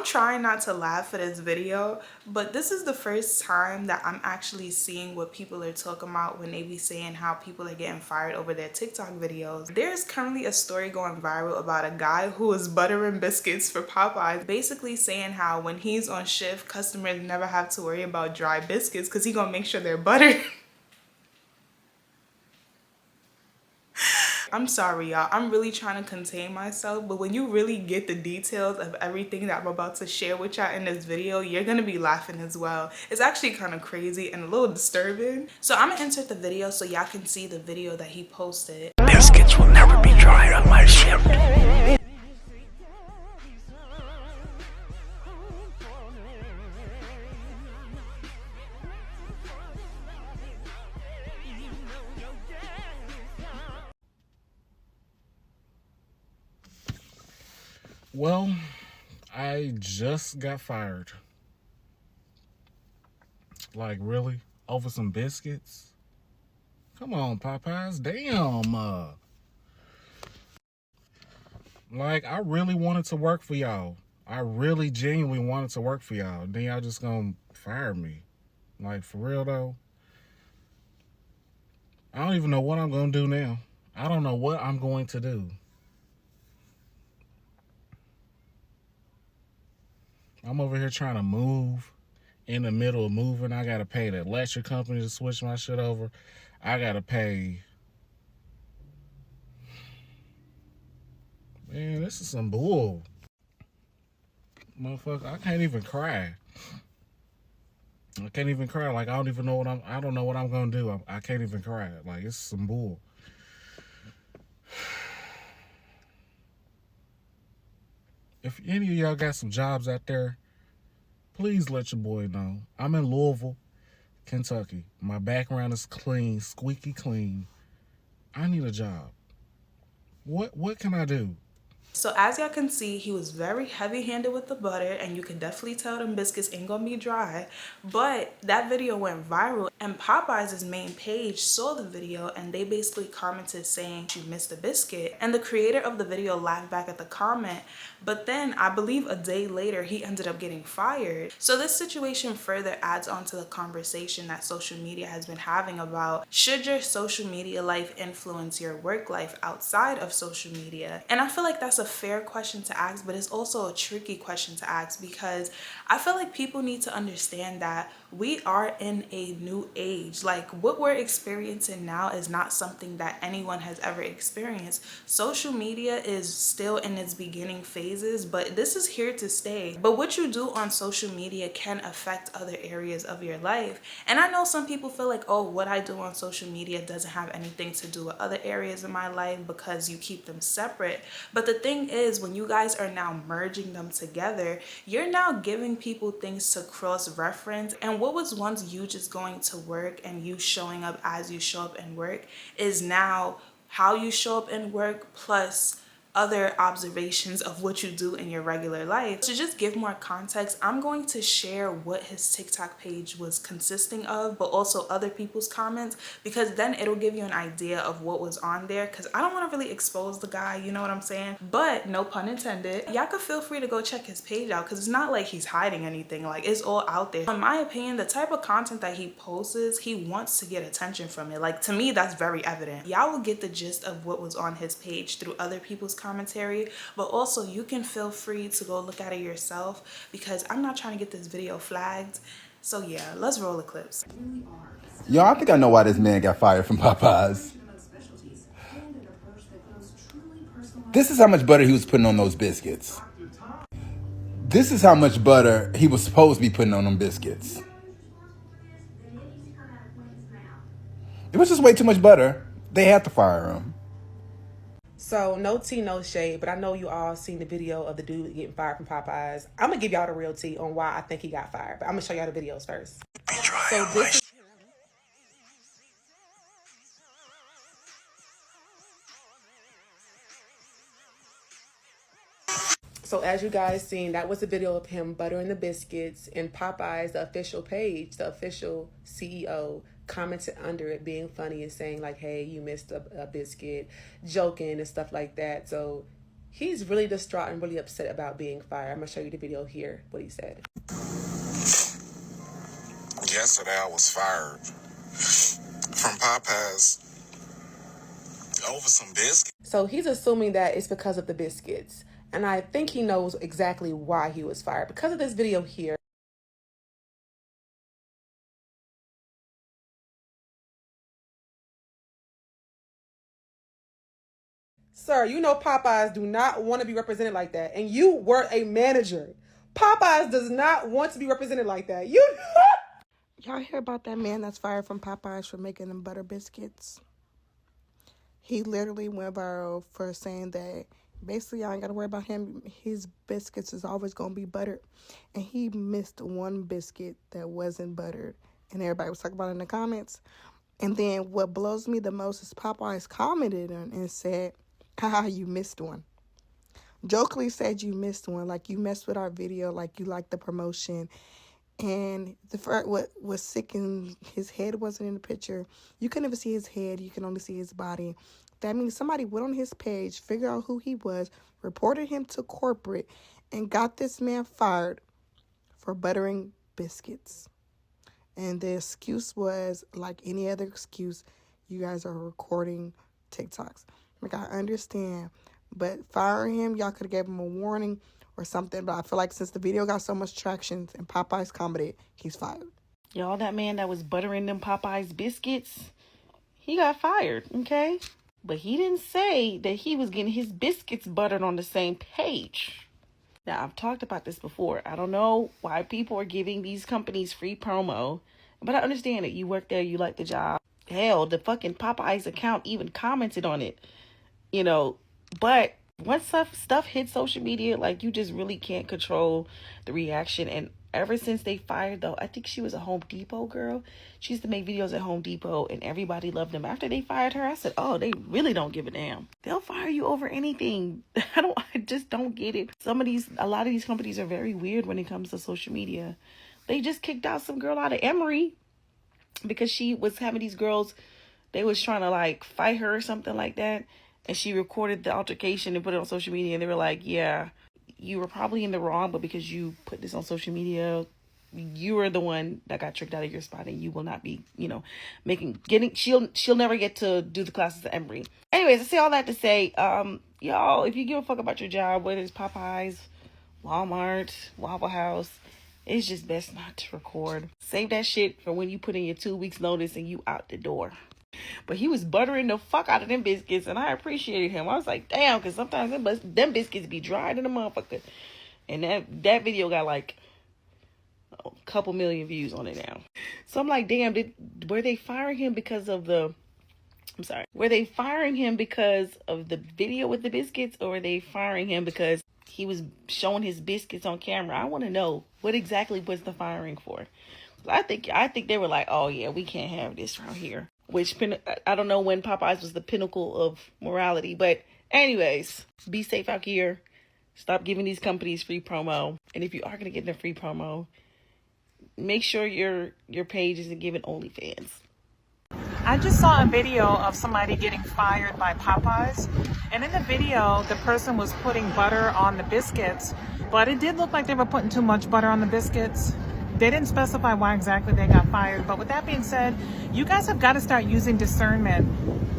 trying not to laugh at this video, but this is the first time that I'm actually seeing what people are talking about when they be saying how people are getting fired over their TikTok videos. There's currently a story going viral about a guy who is buttering biscuits for Popeyes, basically saying how when he's on shift, customers never have to worry about dry biscuits because he gonna make sure they're buttered. I'm sorry, y'all. I'm really trying to contain myself, but when you really get the details of everything that I'm about to share with y'all in this video, you're gonna be laughing as well. It's actually kind of crazy and a little disturbing. So I'm gonna insert the video so y'all can see the video that he posted. Biscuits will never be dried on my shift. Well, I just got fired. Like, really? Over some biscuits? Come on, Popeyes. Damn. Like, I really wanted to work for y'all. I really genuinely wanted to work for y'all. Then y'all just gonna fire me. Like, for real, though? I don't even know what I'm gonna do now. I don't know what I'm going to do. I'm over here trying to move. In the middle of moving, I gotta pay the electric company to switch my shit over. I gotta pay. Man, this is some bull. Motherfucker, I can't even cry. I can't even cry. Like, I don't even know what I don't know what I'm gonna do. I can't even cry. Like, it's some bull. If any of y'all got some jobs out there, please let your boy know. I'm in Louisville, Kentucky. My background is clean, squeaky clean. I need a job. What can I do? So as y'all can see, he was very heavy-handed with the butter, and you can definitely tell them biscuits ain't gonna be dry. But that video went viral, and Popeyes' main page saw the video, and they basically commented saying you missed the biscuit. And the creator of the video laughed back at the comment, but then I believe a day later he ended up getting fired. So this situation further adds on to the conversation that social media has been having about should your social media life influence your work life outside of social media? And I feel like that's a fair question to ask, but it's also a tricky question to ask because I feel like people need to understand that we are in a new age. Like, what we're experiencing now is not something that anyone has ever experienced. Social media is still in its beginning phases, but this is here to stay. But what you do on social media can affect other areas of your life. And I know some people feel like, oh, what I do on social media doesn't have anything to do with other areas of my life because you keep them separate. But the thing is, when you guys are now merging them together, you're now giving people things to cross-reference. And what was once you just going to work and you showing up as you show up in work is now how you show up in work plus other observations of what you do in your regular life. To just give more context, I'm going to share what his TikTok page was consisting of, but also other people's comments, because then it'll give you an idea of what was on there, because I don't want to really expose the guy, you know what I'm saying? But no pun intended. Y'all could feel free to go check his page out because it's not like he's hiding anything. Like, it's all out there. In my opinion, the type of content that he posts, he wants to get attention from it. Like, to me, that's very evident. Y'all will get the gist of what was on his page through other people's commentary, but also you can feel free to go look at it yourself because I'm not trying to get this video flagged. So yeah, let's roll the clips. Yo, I think I know why this man got fired from Popeyes. This is how much butter he was putting on those biscuits. This is how much butter he was supposed to be putting on them biscuits. It was just way too much butter. They had to fire him. So, no tea, no shade, but I know you all seen the video of the dude getting fired from Popeyes. I'm going to give y'all the real tea on why I think he got fired, but I'm going to show y'all the videos first. So, this is... So as you guys seen, that was a video of him buttering the biscuits, and Popeyes, the official page, the official CEO, commented under it being funny and saying like, hey, you missed a biscuit, joking and stuff like that. So He's really distraught and really upset about being fired. I'm gonna show you the video here, what he said. Yesterday I was fired from Popeyes over some biscuits. So he's assuming that it's because of the biscuits. And I think he knows exactly why he was fired. Because of this video here. Sir, you know Popeyes do not want to be represented like that. And you were a manager. Popeyes does not want to be represented like that. Y'all hear about that man that's fired from Popeyes for making them butter biscuits? He literally went viral for saying that basically y'all ain't got to worry about him. His biscuits is always going to be buttered. And he missed one biscuit that wasn't buttered. And everybody was talking about it in the comments. And then what blows me the most is Popeyes commented on and said, haha, you missed one. Jokingly said you missed one. Like you messed with our video. Like you liked the promotion. And what was sick in his head wasn't in the picture. You couldn't even see his head. You can only see his body. That means somebody went on his page, figured out who he was, reported him to corporate, and got this man fired for buttering biscuits. And the excuse was, like any other excuse, you guys are recording TikToks. Like, I understand. But firing him, y'all could have gave him a warning or something. But I feel like since the video got so much traction and Popeyes commented, he's fired. Y'all, that man that was buttering them Popeyes biscuits, he got fired, okay? But he didn't say that he was getting his biscuits buttered on the same page. Now, I've talked about this before. I don't know why people are giving these companies free promo, but I understand it. You work there, you like the job. Hell, the fucking Popeyes account even commented on it, you know. But once stuff hits social media, like, you just really can't control the reaction. And ever since they fired, though, I think she was a Home Depot girl. She used to make videos at Home Depot, and everybody loved them. After they fired her, I said, oh, they really don't give a damn. They'll fire you over anything. I just don't get it. A lot of these companies are very weird when it comes to social media. They just kicked out some girl out of Emory because she was having these girls, they was trying to, like, fight her or something like that. And she recorded the altercation and put it on social media. And they were like, yeah, you were probably in the wrong, but because you put this on social media, you were the one that got tricked out of your spot, and you will not be, she'll never get to do the classes at Emory. Anyways, I say all that to say, y'all, if you give a fuck about your job, whether it's Popeyes, Walmart, Waffle House, it's just best not to record. Save that shit for when you put in your 2 weeks notice and you out the door. But he was buttering the fuck out of them biscuits, and I appreciated him. I was like, damn, because sometimes them biscuits be dry than a motherfucker. And that video got like a couple million views on it now. So I'm like, damn, were they firing him because of the video with the biscuits, or were they firing him because he was showing his biscuits on camera? I want to know what exactly was the firing for. I think they were like, oh yeah, we can't have this around here. Which, I don't know when Popeyes was the pinnacle of morality. But anyways, be safe out here. Stop giving these companies free promo. And if you are going to get them free promo, make sure your page isn't giving OnlyFans. I just saw a video of somebody getting fired by Popeyes. And in the video, the person was putting butter on the biscuits. But it did look like they were putting too much butter on the biscuits. They didn't specify why exactly they got fired. But with that being said, you guys have got to start using discernment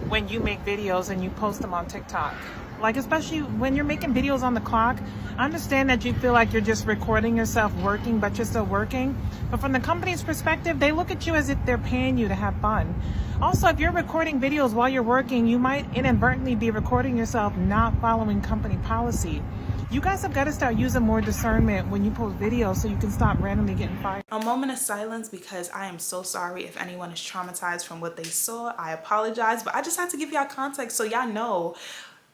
when you make videos and you post them on TikTok. Like, especially when you're making videos on the clock. I understand that you feel like you're just recording yourself working, but you're still working. But from the company's perspective, they look at you as if they're paying you to have fun. Also, if you're recording videos while you're working, you might inadvertently be recording yourself not following company policy. You guys have got to start using more discernment when you post videos so you can stop randomly getting fired. A moment of silence, because I am so sorry if anyone is traumatized from what they saw. I apologize, but I just had to give y'all context so y'all know.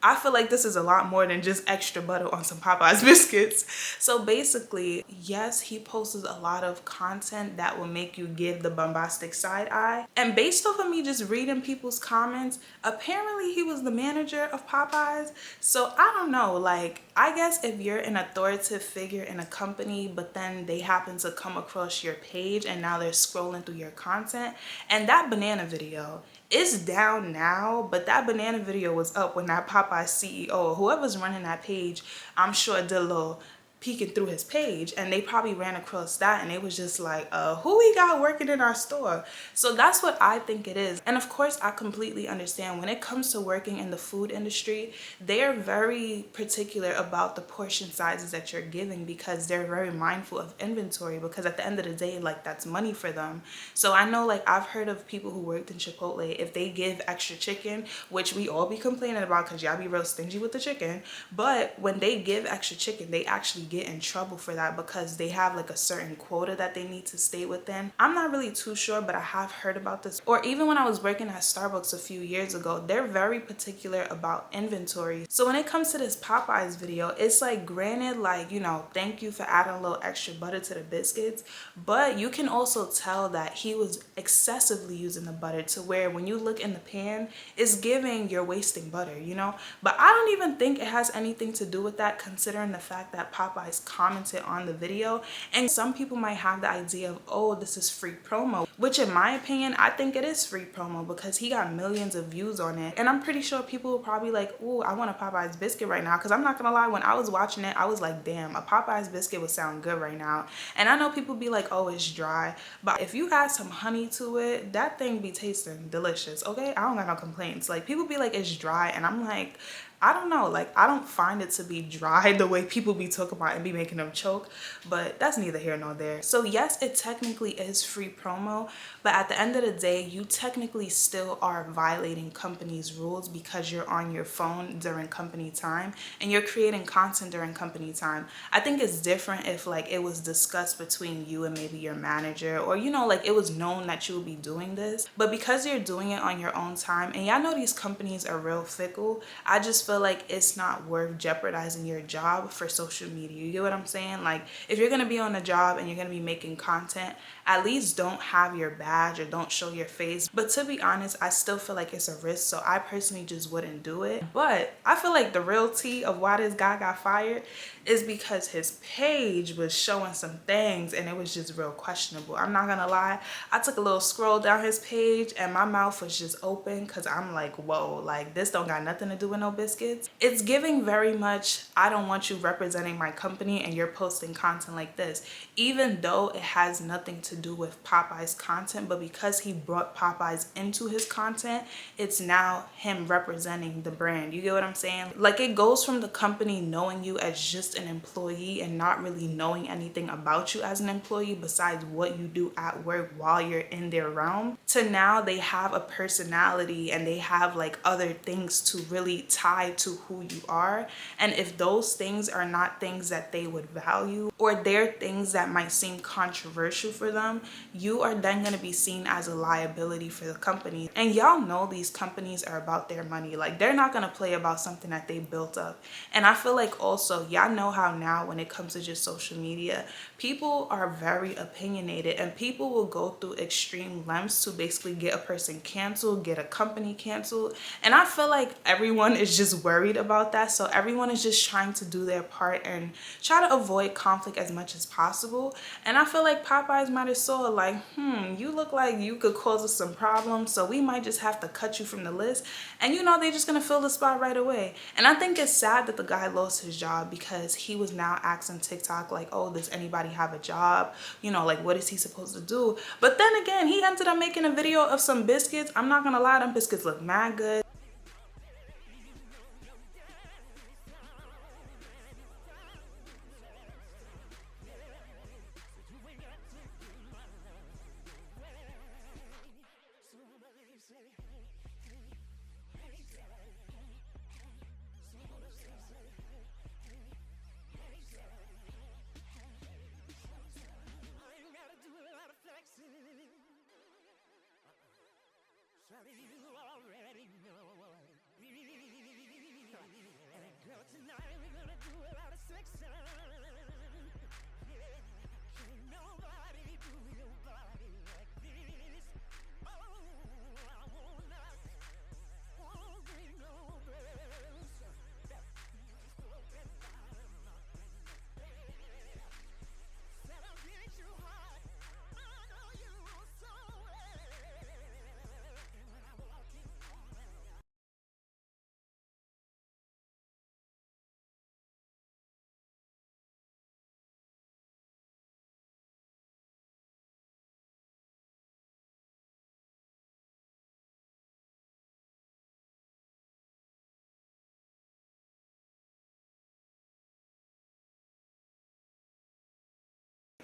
I feel like this is a lot more than just extra butter on some Popeyes biscuits. So basically, yes, he posts a lot of content that will make you give the bombastic side eye. And based off of me just reading people's comments, apparently he was the manager of Popeyes. So I don't know, like, I guess if you're an authoritative figure in a company, but then they happen to come across your page and now they're scrolling through your content, and that banana video is down now, but that banana video was up when that Popeye CEO, whoever's running that page, I'm sure did a little peeking through his page, and they probably ran across that and it was just like, who we got working in our store? So that's what I think it is. And of course, I completely understand when it comes to working in the food industry, they are very particular about the portion sizes that you're giving, because they're very mindful of inventory, because at the end of the day, like, that's money for them. So I know, like, I've heard of people who worked in Chipotle, if they give extra chicken, which we all be complaining about because y'all be real stingy with the chicken, but when they give extra chicken, they actually get in trouble for that because they have like a certain quota that they need to stay within. I'm not really too sure, but I have heard about this. Or even when I was working at Starbucks a few years ago, they're very particular about inventory. So when it comes to this Popeyes video, it's like, granted, like, you know, thank you for adding a little extra butter to the biscuits, but you can also tell that he was excessively using the butter to where when you look in the pan, it's giving you're wasting butter, you know? But I don't even think it has anything to do with that, considering the fact that Popeyes commented on the video. And some people might have the idea of, oh, this is free promo, which in my opinion, I think it is free promo because he got millions of views on it. And I'm pretty sure people will probably like, oh, I want a Popeyes biscuit right now. Because I'm not gonna lie, when I was watching it, I was like, damn, a Popeyes biscuit would sound good right now. And I know people be like, oh, it's dry, but if you add some honey to it, that thing be tasting delicious. Okay, I don't got no complaints. Like, people be like, it's dry, and I'm like, I don't know, like, I don't find it to be dry the way people be talking about and be making them choke, but that's neither here nor there. So yes, it technically is free promo, but at the end of the day, you technically still are violating company's rules because you're on your phone during company time and you're creating content during company time. I think it's different if like it was discussed between you and maybe your manager, or, you know, like it was known that you would be doing this, but because you're doing it on your own time, and y'all know these companies are real fickle, I just feel like it's not worth jeopardizing your job for social media. You get what I'm saying? Like, if you're gonna be on a job and you're gonna be making content, at least don't have your badge or don't show your face. But to be honest, I still feel like it's a risk, so I personally just wouldn't do it. But I feel like the real tea of why this guy got fired is because his page was showing some things and it was just real questionable. I'm not gonna lie, I took a little scroll down his page and my mouth was just open because I'm like, whoa, like, this don't got nothing to do with no biscuits. It's giving very much, I don't want you representing my company and you're posting content like this, even though it has nothing to do with Popeyes content, but because he brought Popeyes into his content, it's now him representing the brand. You get what I'm saying? Like, it goes from the company knowing you as just an employee and not really knowing anything about you as an employee besides what you do at work while you're in their realm, to now they have a personality and they have like other things to really tie to who you are. And if those things are not things that they would value, or they're things that might seem controversial for them, you are then going to be seen as a liability for the company. And y'all know these companies are about their money. Like, they're not going to play about something that they built up. And I feel like also, y'all know how now when it comes to just social media, people are very opinionated and people will go through extreme lengths to basically get a person canceled, get a company canceled. And I feel like everyone is just worried about that. So everyone is just trying to do their part and try to avoid conflict as much as possible. And I feel like Popeyes might have saw like, you look like you could cause us some problems, so we might just have to cut you from the list. And you know, they're just gonna fill the spot right away. And I think it's sad that the guy lost his job because he was now asking TikTok like, oh, does anybody have a job? You know, like, what is he supposed to do? But then again, he ended up making a video of some biscuits. I'm not gonna lie, them biscuits look mad good.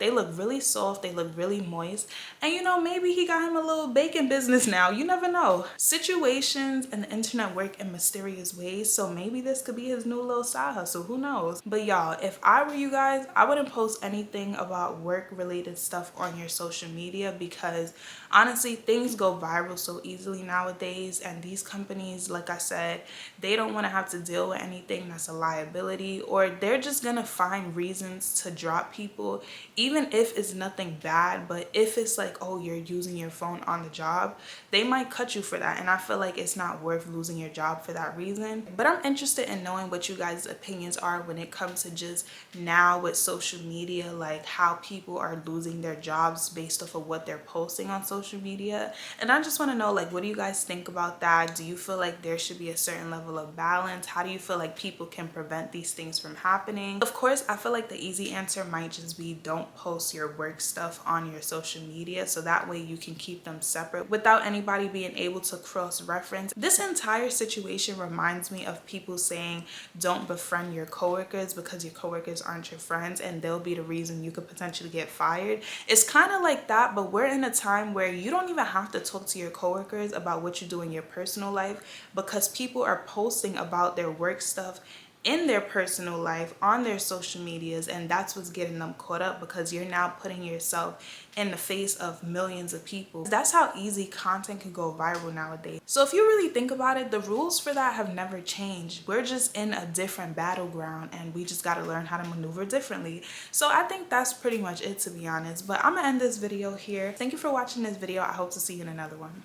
They look really soft, they look really moist, and you know, maybe he got him a little baking business now. You never know. Situations and the internet work in mysterious ways, so maybe this could be his new little side hustle. Who knows? But y'all, if I were you guys, I wouldn't post anything about work related stuff on your social media, because honestly, things go viral so easily nowadays, and these companies, like I said, they don't want to have to deal with anything that's a liability, or they're just gonna find reasons to drop people, even if it's nothing bad. But if it's like, oh, you're using your phone on the job, they might cut you for that, and I feel like it's not worth losing your job for that reason. But I'm interested in knowing what you guys' opinions are when it comes to just now with social media, like how people are losing their jobs based off of what they're posting on social media. And I just want to know, like, what do you guys think about that? Do you feel like there should be a certain level of balance? How do you feel like people can prevent these things from happening? Of course, I feel like the easy answer might just be don't post your work stuff on your social media, so that way you can keep them separate without anybody being able to cross-reference. This entire situation reminds me of people saying don't befriend your coworkers because your coworkers aren't your friends and they'll be the reason you could potentially get fired. It's kind of like that, but we're in a time where you don't even have to talk to your coworkers about what you do in your personal life, because people are posting about their work stuff in their personal life on their social medias, and that's what's getting them caught up, because you're now putting yourself in the face of millions of people. That's how easy content can go viral nowadays. So if you really think about it, the rules for that have never changed. We're just in a different battleground, and we just got to learn how to maneuver differently. So I think that's pretty much it, to be honest. But I'm gonna end this video here. Thank you for watching this video. I hope to see you in another one.